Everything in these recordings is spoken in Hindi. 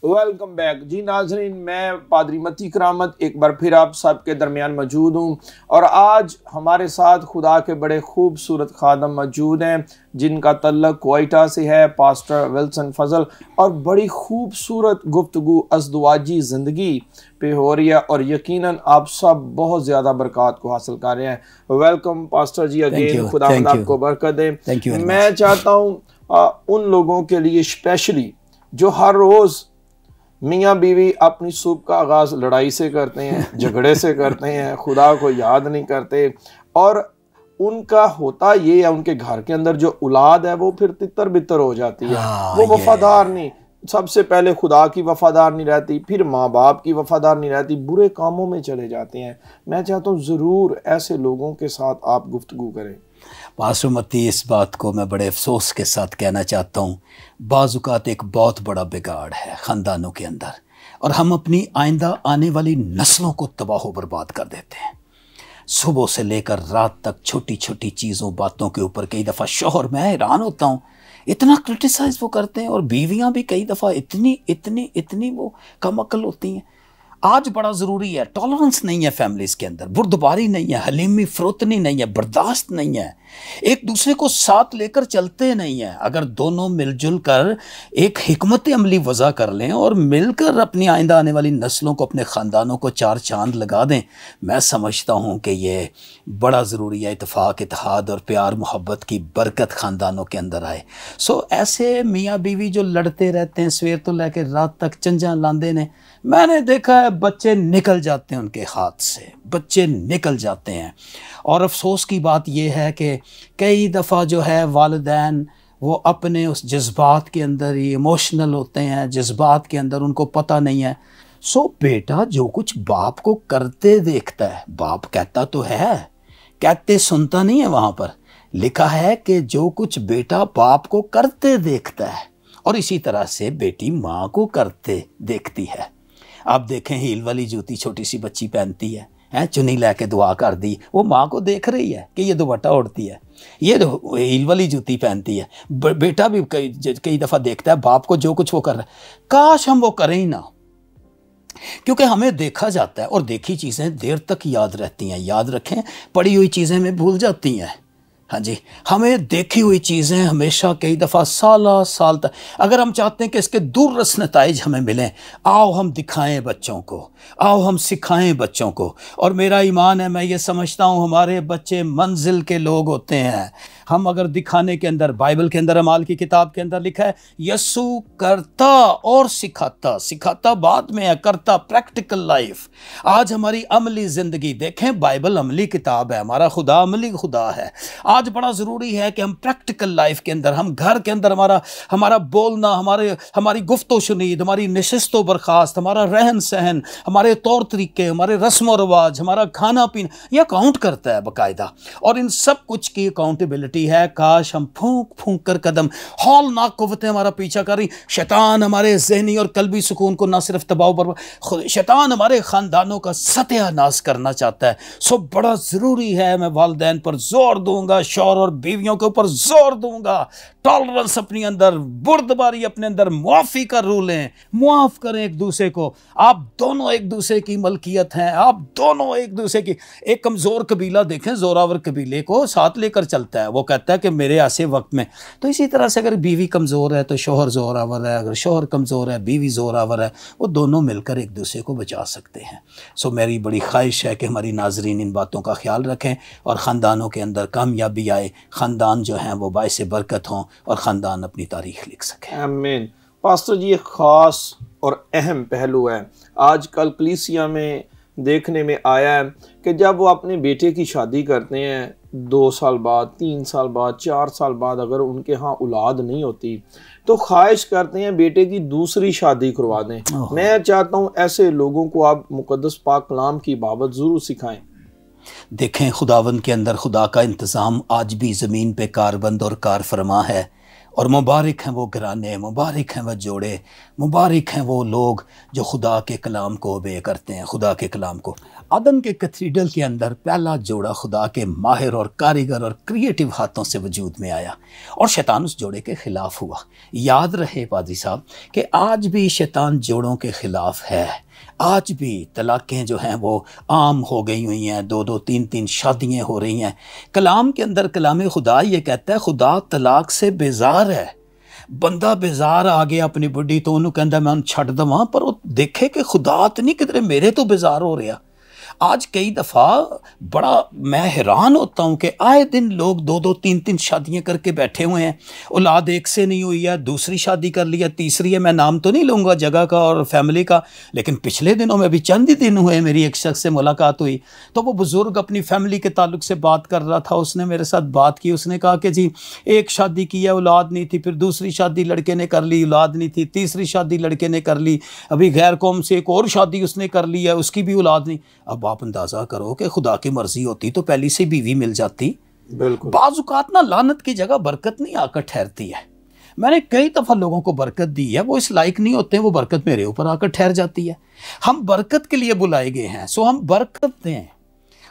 वेलकम बैक जी नाजरीन, मैं पादरी मती करामत एक बार फिर आप सबके दरमियान मौजूद हूँ और आज हमारे साथ खुदा के बड़े खूबसूरत खादम मौजूद हैं जिनका तल्लक क्वेटा से है, पास्टर विल्सन फजल। और बड़ी खूबसूरत गुफ्तगू अज़दवाजी ज़िंदगी पे हो रही है और यकीनन आप सब बहुत ज़्यादा बरकत को हासिल कर रहे हैं। वेलकम पास्टर जी अगेन, खुदा आपको बरकत दे। मैं चाहता हूँ उन लोगों के लिए स्पेशली जो हर रोज़ मियाँ बीवी अपनी सुबह का आगाज लड़ाई से करते हैं, झगड़े से करते हैं, खुदा को याद नहीं करते, और उनका होता ये है उनके घर के अंदर जो औलाद है वो फिर तितर बितर हो जाती है। वो वफादार नहीं, सबसे पहले खुदा की वफादार नहीं रहती, फिर माँ बाप की वफादार नहीं रहती, बुरे कामों में चले जाते हैं। मैं चाहता हूँ ज़रूर ऐसे लोगों के साथ आप गुफ्तगू करें। पास्टर मती, इस बात को मैं बड़े अफसोस के साथ कहना चाहता हूँ, बाज़ुकात एक बहुत बड़ा बिगाड़ है ख़ानदानों के अंदर और हम अपनी आइंदा आने वाली नस्लों को तबाह बर्बाद कर देते हैं। सुबह से लेकर रात तक छोटी छोटी चीज़ों बातों के ऊपर कई दफ़ा शौहर, मैं हैरान होता हूँ, इतना क्रिटिसाइज़ वो करते हैं, और बीवियाँ भी कई दफ़ा इतनी इतनी इतनी वो कम अक्ल होती हैं। आज बड़ा ज़रूरी है, टॉलरेंस नहीं है फैमिलीज़ के अंदर, बुर्दबारी नहीं है, हलीमी फ़रोतनी नहीं है, बर्दाश्त नहीं है, एक दूसरे को साथ लेकर चलते नहीं है। अगर दोनों मिलजुल कर एक हिकमत अमली वज़ा कर लें और मिलकर अपनी आइंदा आने वाली नस्लों को, अपने ख़ानदानों को चार चांद लगा दें, मैं समझता हूँ कि ये बड़ा ज़रूरी है। इत्तेफाक, इत्तेहाद और प्यार मोहब्बत की बरकत ख़ानदानों के अंदर आए। सो ऐसे मियाँ बीवी जो लड़ते रहते हैं सवेर तो लेकर रात तक, चंजा लांदे ने, मैंने देखा है बच्चे निकल जाते हैं उनके हाथ से, बच्चे निकल जाते हैं। और अफसोस की बात यह है कि कई दफ़ा जो है वालिदैन वो अपने उस जज्बात के अंदर ही इमोशनल होते हैं, जज्बात के अंदर उनको पता नहीं है। सो बेटा जो कुछ बाप को करते देखता है, बाप कहता तो है, कहते सुनता नहीं है, वहाँ पर लिखा है कि जो कुछ बेटा बाप को करते देखता है, और इसी तरह से बेटी माँ को करते देखती है। आप देखें, हील वाली जूती छोटी सी बच्ची पहनती है, चुन्नी लेके दुआ कर दी, वो माँ को देख रही है कि ये दुपट्टा ओढ़ती है, ये हील वाली जूती पहनती है। बेटा भी कई दफ़ा देखता है बाप को जो कुछ वो कर रहा है, काश हम वो करें ही ना, क्योंकि हमें देखा जाता है और देखी चीज़ें देर तक याद रहती हैं। याद रखें, पढ़ी हुई चीज़ें में भूल जाती हैं। हाँ जी, हमें देखी हुई चीज़ें हमेशा कई दफ़ा साल तक, अगर हम चाहते हैं कि इसके दूररस नताइज हमें मिलें, आओ हम दिखाएं बच्चों को, आओ हम सिखाएं बच्चों को। और मेरा ईमान है, मैं ये समझता हूँ हमारे बच्चे मंजिल के लोग होते हैं। हम अगर दिखाने के अंदर, बाइबल के अंदर, अमाल की किताब के अंदर लिखा है, यसू करता और सिखाता, सिखाता बाद में है, करता प्रैक्टिकल लाइफ। आज हमारी अमली ज़िंदगी देखें, बाइबल अमली किताब है, हमारा खुदा अमली खुदा है। आज बड़ा ज़रूरी है कि हम प्रैक्टिकल लाइफ के अंदर, हम घर के अंदर हमारा बोलना, हमारी गुफ्तो शुनीद, हमारी नशिस्तो बर्खास्त, हमारा रहन सहन, हमारे तौर तरीके, हमारे रस्म व रवाज, हमारा खाना पीना, यह काउंट करता है बाकायदा। और इन सब कुछ की अकाउंटेबिलिटी है। काश हम फूंक फूंक कर कदम, हौलनाक कुव्वतें हमारा पीछा कर रही, शैतान हमारे ज़हनी और कल्बी सुकून को ना सिर्फ तबाह पर, शैतान हमारे ख़ानदानों का सत्यानाश करना चाहता है। सो बड़ा ज़रूरी है, मैं वालिदैन पर जोर दूंगा, शौहर और बीवियों के ऊपर जोर दूंगा, टॉलरेंस अपने अंदर, बुर्दबारी अपने अंदर, मुआफ़ी का रूल है, मुआफ़ करें एक दूसरे को। आप दोनों एक दूसरे की मलकियत हैं, आप दोनों एक दूसरे की। एक कमज़ोर कबीला देखें, जोरावर कबीले को साथ लेकर चलता है, वो कहता है कि मेरे ऐसे वक्त में। तो इसी तरह से अगर बीवी कमज़ोर है तो शौहर जोरावर है, अगर शौहर कमज़ोर है बीवी जोरावर है, वो दोनों मिलकर एक दूसरे को बचा सकते हैं। सो मेरी बड़ी ख्वाहिश है कि हमारी नाजरीन इन बातों का ख्याल रखें और ख़ानदानों के अंदर कामयाबी आए, ख़ानदान जो हैं वो बाइस बरकत हों और ख़ानदान अपनी तारीख़ लिख सकें। आमीन। पास्टर जी, एक ख़ास और अहम पहलू है आजकल कलीसिया में देखने में आया है कि जब वो अपने बेटे की शादी करते हैं, 2 साल बाद, 3 साल बाद, 4 साल बाद अगर उनके यहाँ औलाद नहीं होती तो ख्वाहिश करते हैं बेटे की दूसरी शादी करवा दें। मैं चाहता हूँ ऐसे लोगों को आप मुक़द्दस पाक कलाम की बाबत ज़रूर सिखाएं। देखें, खुदावंद के अंदर खुदा का इंतज़ाम आज भी ज़मीन पे कारबंद और कार फरमा है, और मुबारक हैं वो घराने, मुबारक हैं वह जोड़े, मुबारक हैं वो लोग जो खुदा के कलाम को ओबे करते हैं, खुदा के कलाम को। अदन के कैथेड्रल के अंदर पहला जोड़ा खुदा के माहिर और कारीगर और क्रिएटिव हाथों से वजूद में आया और शैतान उस जोड़े के ख़िलाफ़ हुआ। याद रहे पादरी साहब कि आज भी शैतान जोड़ों के ख़िलाफ़ है। आज भी तलाक़ें जो हैं वो आम हो गई हुई हैं, 2-2 3-3 शादियाँ हो रही हैं। कलाम के अंदर कलाम खुदा ये कहता है खुदा तलाक से बेजार है। बंदा बेजार आ गया अपनी बुढ़ी तो उन्होंने कहता मैं छड़ दवा, पर वो देखे कि खुदा तो नहीं किधरे मेरे तो बेजार हो रहा। आज कई दफ़ा बड़ा मैं हैरान होता हूँ कि आए दिन लोग 2-2 3-3 शादियाँ करके बैठे हुए हैं। औलाद एक से नहीं हुई है, दूसरी शादी कर लिया, तीसरी है। मैं नाम तो नहीं लूँगा जगह का और फैमिली का, लेकिन पिछले दिनों में भी चंद ही दिन हुए मेरी एक शख्स से मुलाकात हुई तो वो बुज़ुर्ग अपनी फैमिली के ताल्लुक से बात कर रहा था। उसने मेरे साथ बात की, उसने कहा कि जी एक शादी की है, औलाद नहीं थी, फिर दूसरी शादी लड़के ने कर ली, औलाद नहीं थी, तीसरी शादी लड़के ने कर ली, अभी गैर कौम से एक और शादी उसने कर ली है, उसकी भी औलाद नहीं। अब आप अंदाजा करो कि खुदा की मर्जी होती तो पहली से बीवी मिल जाती। बिल्कुल। बाज़ औक़ात ना लानत की जगह बरकत नहीं आकर ठहरती है। मैंने कई दफ़ा लोगों को बरकत दी है, वो इस लायक नहीं होते, वो बरकत मेरे ऊपर आकर ठहर जाती है। हम बरकत के लिए बुलाए गए हैं, सो हम बरकत दें।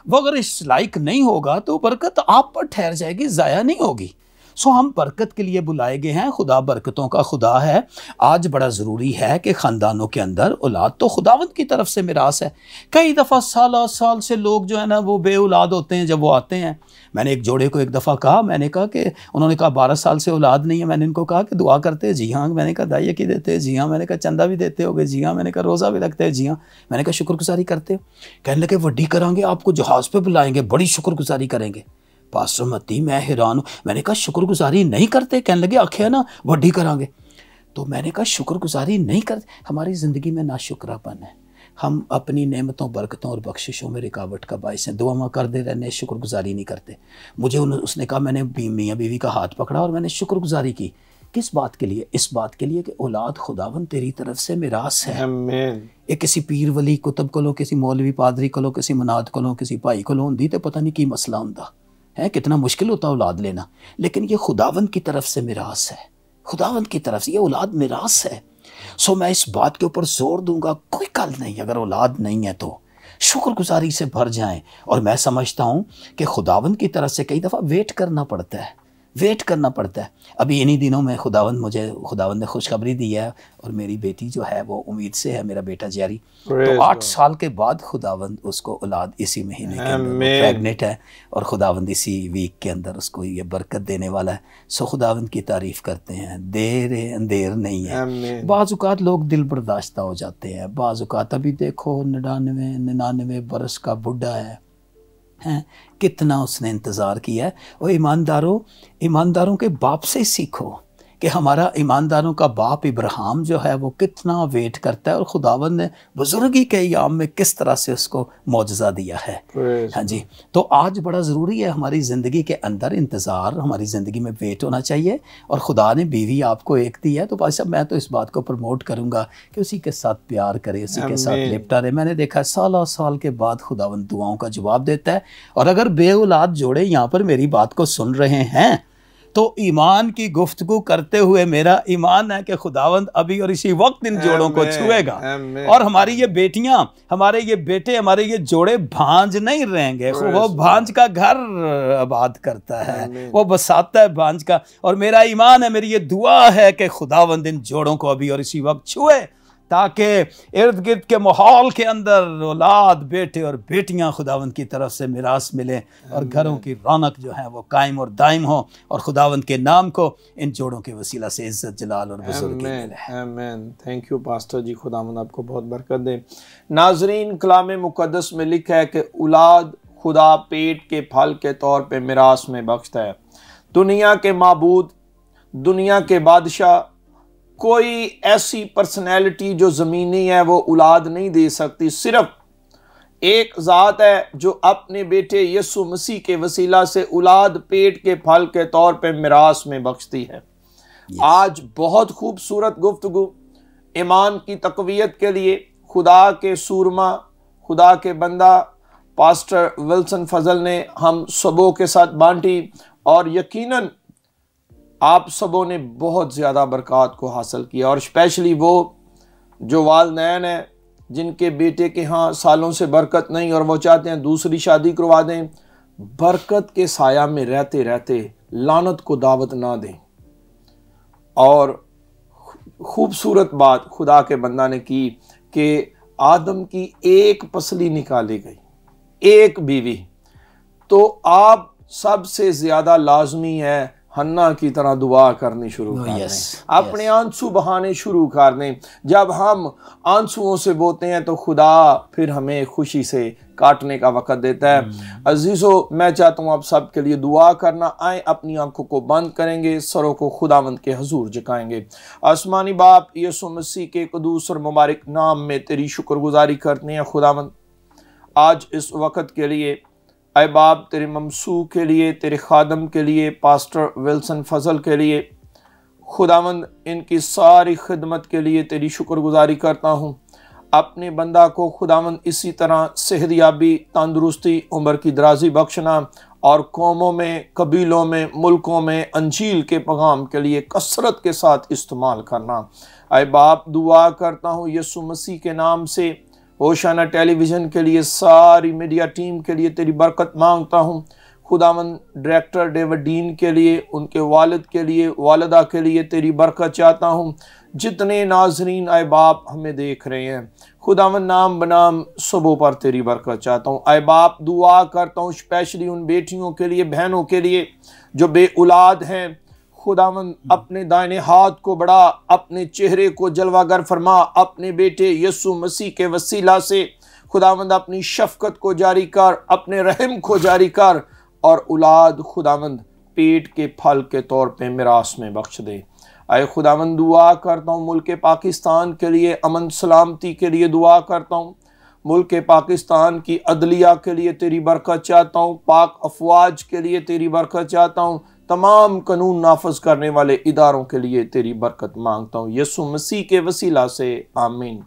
वो अगर इस लायक नहीं होगा तो बरकत आप पर ठहर जाएगी, ज़ाया नहीं होगी। सो हम बरकत के लिए बुलाए गए हैं। खुदा बरकतों का खुदा है। आज बड़ा ज़रूरी है कि ख़ानदानों के अंदर औलाद तो खुदावंद की तरफ से मिरास है। कई दफ़ा साल से लोग जो है ना वो बे औलाद होते हैं। जब वो आते हैं, मैंने एक जोड़े को एक दफ़ा कहा, मैंने कहा कि उन्होंने कहा 12 साल से औलाद नहीं है। मैंने इनको कहा कि दुआ करते हैं, जी हाँ। मैंने कहा दाइया की देते हैं, जी हाँ। मैंने कहा चंदा भी देते होगे, जी हाँ। मैंने कहा रोज़ा भी रखते हैं, जी हाँ। मैंने कहा शुक्रगुजारी करते हो? कहने लगे वड्डी करांगे, आपको जहाज़ पे बुलाएंगे, बड़ी शुक्रगुजारी करेंगे। पास्टर मती मैं हैरान हूँ। मैंने कहा शुक्रगुजारी नहीं करते? कहने लगे आखे ना वड्डी करांगे। तो मैंने कहा शुक्रगुजारी नहीं करते? हमारी ज़िंदगी में नाशुक्रापन है। हम अपनी नेमतों, बरकतों और बख्शिशों में रुकावट का बाइस हैं। दुआ करते रहने, शुक्रगुजारी नहीं करते। मुझे उसने कहा, मैंने मियाँ बीवी का हाथ पकड़ा और मैंने शुक्रगुजारी की। किस बात के लिए? इस बात के लिए कि औलाद खुदावन तेरी तरफ से मिरास है। ये किसी पीर वली कुतब कोलों, किसी मौलवी पादरी कोलों, किसी मनाद कोलों, किसी भाई कोलों होंदी तो पता नहीं की मसला होंदा है। कितना मुश्किल होता है औलाद लेना, लेकिन ये खुदावंद की तरफ से मिरास है। खुदावंद की तरफ से ये औलाद मिरास है। सो मैं इस बात के ऊपर जोर दूंगा, कोई कल नहीं, अगर औलाद नहीं है तो शुक्रगुजारी से भर जाएं। और मैं समझता हूँ कि खुदावंद की तरफ से कई दफ़ा वेट करना पड़ता है। अभी इन्हीं दिनों में खुदावंद ने खुशखबरी दी है और मेरी बेटी जो है वो उम्मीद से है, मेरा बेटा जैरी, तो 8 साल के बाद खुदावंद उसको औलाद इसी महीने के अंदर प्रेग्नेंट है और खुदावंद इसी वीक के अंदर उसको ये बरकत देने वाला है। सो खुदावंद की तारीफ़ करते हैं। देर है अंधेर नहीं है। बाज़ औक़ात लोग दिल बर्दाश्ता हो जाते हैं। बाज़ औक़ात अभी देखो 99 बरस का बुढ़ा है, कितना उसने इंतज़ार किया है। और ईमानदारों के बाप से सीखो कि हमारा ईमानदारों का बाप इब्राहिम जो है वो कितना वेट करता है और खुदावंद ने बुजुर्गी के याम में किस तरह से उसको मौजज़ा दिया है। हाँ जी, तो आज बड़ा ज़रूरी है हमारी ज़िंदगी के अंदर इंतज़ार, हमारी ज़िंदगी में वेट होना चाहिए। और खुदा ने बीवी आपको एक दी है, तो भाई साहब मैं तो इस बात को प्रमोट करूँगा कि उसी के साथ प्यार करे, उसी के साथ लिपटा रहे। मैंने देखा साल के बाद खुदावंद दुआओं का जवाब देता है। और अगर बे औलाद जोड़े यहाँ पर मेरी बात को सुन रहे हैं तो ईमान की गुफ्तगू करते हुए मेरा ईमान है कि खुदावंद अभी और इसी वक्त इन जोड़ों को छुएगा। और हमारी ये बेटियां, हमारे ये बेटे, हमारे ये जोड़े भांज नहीं रहेंगे। वो भांज का घर आबाद करता है, वो बसाता है भांज का। और मेरा ईमान है, मेरी ये दुआ है कि खुदावंद इन जोड़ों को अभी और इसी वक्त छुए, ताकि इर्द गिर्द के माहौल के अंदर औलाद, बेटे और बेटियां खुदावंद की तरफ से मिरास मिले और घरों की रौनक जो है वो कायम और दायम हो और खुदावंद के नाम को इन जोड़ों के वसीला से इज्जत, जलाल और बुजुर्गी मिले। आमीन। थैंक यू पास्टर जी, खुदावंद आपको बहुत बरकत दे। नाजरीन, कलाम मुकद्दस में लिखा है कि औलाद खुदा पेट के फल के तौर पे मिरास में बख्शता है। दुनिया के माबूद, दुनिया के बादशाह, कोई ऐसी पर्सनैलिटी जो ज़मीनी है वो औलाद नहीं दे सकती। सिर्फ एक ज़ात है जो अपने बेटे यीशु मसीह के वसीला से औलाद पेट के फल के तौर पे मिरास में बख्शती है। आज बहुत खूबसूरत गुफ्तगू ईमान की तक़वियत के लिए खुदा के सूरमा, खुदा के बंदा पास्टर विल्सन फजल ने हम सबों के साथ बांटी। और यकीनन आप सबों ने बहुत ज़्यादा बरक़ात को हासिल किया, और स्पेशली वो जो वालिदैन हैं जिनके बेटे के यहाँ सालों से बरकत नहीं और वो चाहते हैं दूसरी शादी करवा दें, बरकत के साया में रहते रहते लानत को दावत ना दें। और खूबसूरत बात खुदा के बंदा ने की कि आदम की एक पसली निकाली गई, एक बीवी। तो आप सबसे ज़्यादा लाजमी है हन्ना की तरह दुआ करनी शुरू कर दें, अपने आंसू बहाने शुरू कर दें। जब हम आंसुओं से बोते हैं तो खुदा फिर हमें खुशी से काटने का वक़्त देता है। अजीज़ो, मैं चाहता हूँ आप सब के लिए दुआ करना। आए अपनी आंखों को बंद करेंगे, सरों को खुदावंद के हुजूर झुकाएंगे। आसमानी बाप, यीशु मसीह के कदूस और मुबारक नाम में तेरी शुक्रगुजारी करते हैं खुदावंद, आज इस वक़्त के लिए। ऐ बाप, तेरे ममसू के लिए, तेरे खादम के लिए, पास्टर विल्सन फजल के लिए, खुदावंद इनकी सारी खिदमत के लिए तेरी शुक्रगुजारी करता हूँ। अपने बंदा को खुदावंद इसी तरह सेहतयाबी, तंदुरुस्ती, उम्र की दराजी बख्शना, और कौमों में, कबीलों में, मुल्कों में अंजील के पैगाम के लिए कसरत के साथ इस्तेमाल करना। ऐ बाप, दुआ करता हूँ यीशु मसीह के नाम से होशाना टेलीविज़न के लिए, सारी मीडिया टीम के लिए तेरी बरकत मांगता हूँ। खुदावंद डायरेक्टर डेविड डीन के लिए, उनके वालिद के लिए, वालिदा के लिए तेरी बरकत चाहता हूँ। जितने नाजरीन आए बाप हमें देख रहे हैं, खुदावंद नाम बनाम सबों पर तेरी बरकत चाहता हूँ। आए बाप, दुआ करता हूँ स्पेशली उन बेटियों के लिए, बहनों के लिए जो बे औलाद हैं। खुदावंद अपने दाहिने हाथ को बढ़ा, अपने चेहरे को जलवागर फरमा, अपने बेटे यीशु मसीह के वसीला से खुदावंद अपनी शफकत को जारी कर, अपने रहम को जारी कर, और औलाद खुदावंद पेट के फल के तौर पे मिरास में बख्श दे। आए खुदावंद, दुआ करता हूँ मुल्क पाकिस्तान के लिए, अमन सलामती के लिए दुआ करता हूँ। मुल्क पाकिस्तान की अदलिया के लिए तेरी बरकत चाहता हूँ, पाक अफवाज के लिए तेरी बरकत चाहता हूँ, तमाम कानून नाफज करने वाले इदारों के लिए तेरी बरकत मांगता हूँ, यीशु मसीह के वसीला से, आमीन।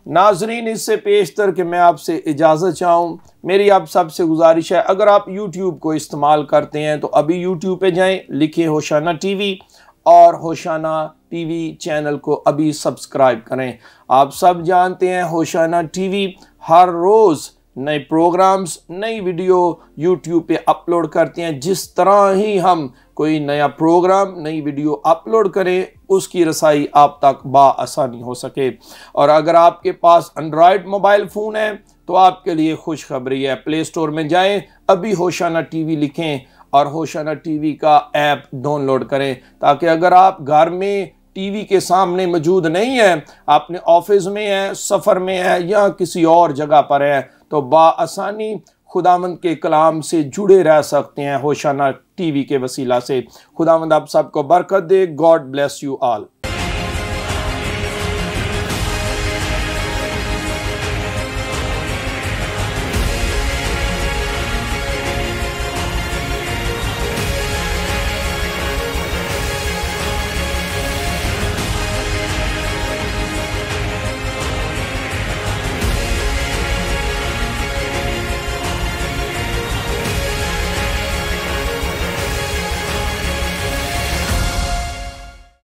नाजरीन, इससे पेशतर कि मैं आपसे इजाज़त चाहूँ, मेरी आप सबसे गुजारिश है, अगर आप YouTube को इस्तेमाल करते हैं तो अभी YouTube पे जाएं, लिखें होशाना टीवी, और होशाना टीवी चैनल को अभी सब्सक्राइब करें। आप सब जानते हैं होशाना टीवी हर रोज़ नए प्रोग्राम्स, नई वीडियो YouTube पे अपलोड करते हैं। जिस तरह ही हम कोई नया प्रोग्राम, नई वीडियो अपलोड करें, उसकी रसाई आप तक बाआसानी हो सके। और अगर आपके पास एंड्रॉयड मोबाइल फ़ोन है तो आपके लिए खुशखबरी है, प्ले स्टोर में जाएं, अभी होशाना टीवी लिखें और होशाना टीवी का ऐप डाउनलोड करें, ताकि अगर आप घर में टीवी के सामने मौजूद नहीं है, अपने ऑफिस में है, सफ़र में है, या किसी और जगह पर है, तो बाआसानी खुदावंद के कलाम से जुड़े रह सकते हैं होशाना टीवी के वसीला से। खुदावंद आप सबको बरकत दे। God bless you all.